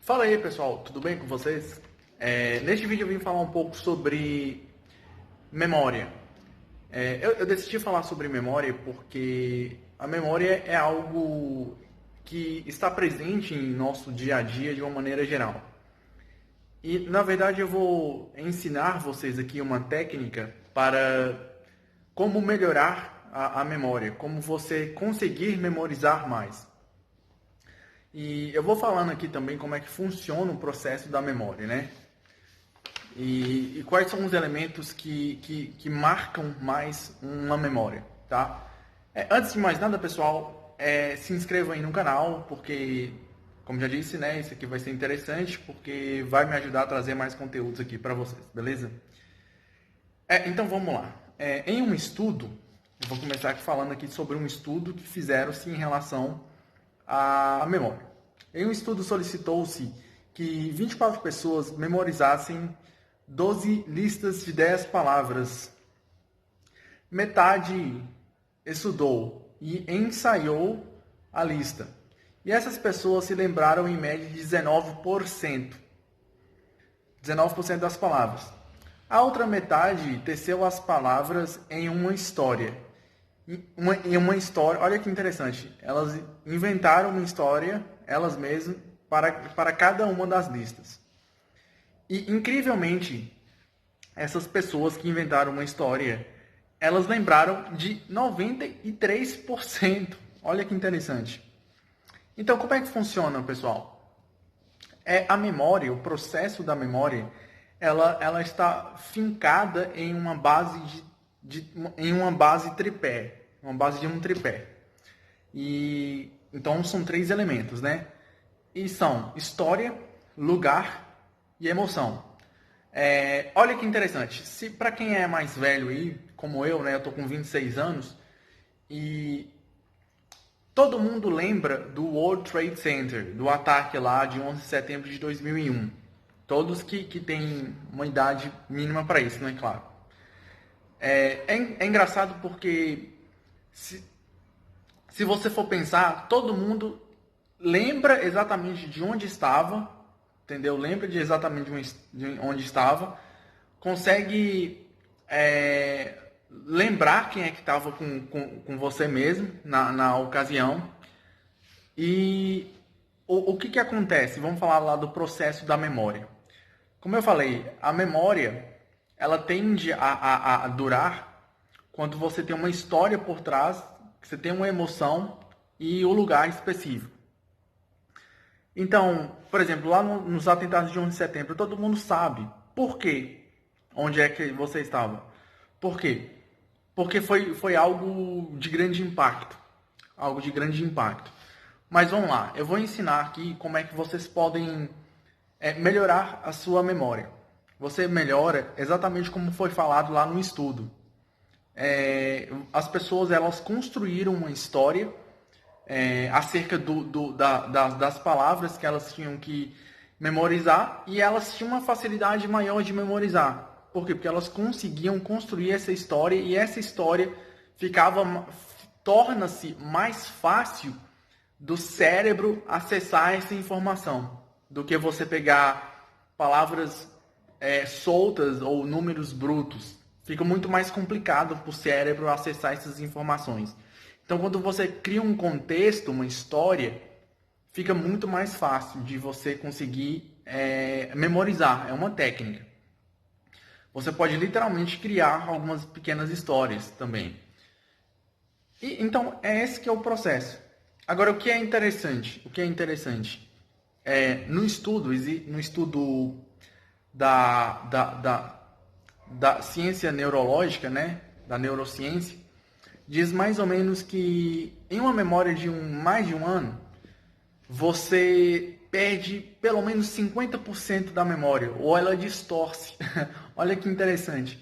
Fala aí, pessoal, tudo bem com vocês? Neste vídeo eu vim falar um pouco sobre memória. Eu decidi falar sobre memória porque a memória é algo que está presente em nosso dia a dia de uma maneira geral. E, na verdade, eu vou ensinar vocês aqui uma técnica para como melhorar a memória, como você conseguir memorizar mais. E eu vou falando aqui também como é que funciona o processo da memória, né? E quais são os elementos que marcam mais uma memória, tá? Antes de mais nada, pessoal, se inscreva aí no canal, porque, como já disse, né, isso aqui vai ser interessante, porque vai me ajudar a trazer mais conteúdos aqui para vocês, beleza? Então, vamos lá. Em um estudo, eu vou começar aqui falando aqui sobre um estudo que fizeram-se em relação à memória. Em um estudo solicitou-se que 24 pessoas memorizassem 12 listas de 10 palavras. Metade estudou e ensaiou a lista. E essas pessoas se lembraram em média de 19%. 19% das palavras. A outra metade teceu as palavras em uma história. Em uma história, olha que interessante. Elas inventaram uma história, elas mesmas, para cada uma das listas. E, incrivelmente, essas pessoas que inventaram uma história, elas lembraram de 93%. Olha que interessante. Então, como é que funciona, pessoal? A memória, o processo da memória, ela está fincada em uma base em uma base tripé, uma base de um tripé. E então são 3 elementos, né? E são história, lugar e emoção. Olha que interessante. Se para quem é mais velho aí, como eu, né? Eu tô com 26 anos e todo mundo lembra do World Trade Center, do ataque lá de 11 de setembro de 2001. Todos que têm uma idade mínima para isso, né? Claro. É engraçado porque se você for pensar, todo mundo lembra exatamente de onde estava, entendeu? Lembra de exatamente de onde estava, consegue lembrar quem é que estava com você mesmo na ocasião. E o que acontece? Vamos falar lá do processo da memória. Como eu falei, a memória ela tende a durar quando você tem uma história por trás, você tem uma emoção e o lugar específico. Então, por exemplo, lá nos atentados de 11 de setembro, todo mundo sabe por quê, onde é que você estava. Por quê? Porque foi algo de grande impacto. Algo de grande impacto. Mas vamos lá, eu vou ensinar aqui como é que vocês podem melhorar a sua memória. Você melhora exatamente como foi falado lá no estudo. As pessoas elas construíram uma história acerca das palavras que elas tinham que memorizar e elas tinham uma facilidade maior de memorizar. Por quê? Porque elas conseguiam construir essa história e essa história torna-se mais fácil do cérebro acessar essa informação do que você pegar palavras soltas ou números brutos. Fica muito mais complicado para o cérebro acessar essas informações. Então, quando você cria um contexto, uma história, fica muito mais fácil de você conseguir memorizar. É uma técnica. Você pode literalmente criar algumas pequenas histórias também. Então, esse que é o processo. Agora, o que é interessante? No estudo da ciência neurológica, né, da neurociência, diz mais ou menos que em uma memória de mais de um ano, você perde pelo menos 50% da memória, ou ela distorce. Olha que interessante.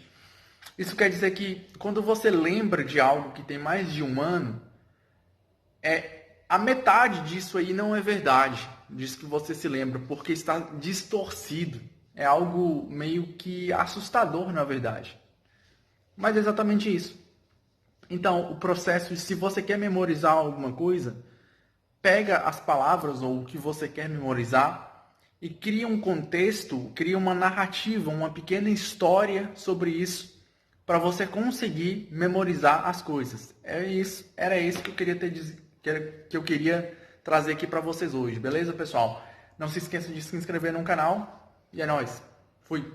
Isso quer dizer que quando você lembra de algo que tem mais de um ano, a metade disso aí não é verdade, disso que você se lembra, porque está distorcido. É algo meio que assustador, na verdade. Mas é exatamente isso. Então, o processo, se você quer memorizar alguma coisa, pega as palavras ou o que você quer memorizar e cria um contexto, cria uma narrativa, uma pequena história sobre isso para você conseguir memorizar as coisas. Era isso que eu queria que eu queria trazer aqui para vocês hoje, beleza, pessoal? Não se esqueça de se inscrever no canal e é nóis. Fui!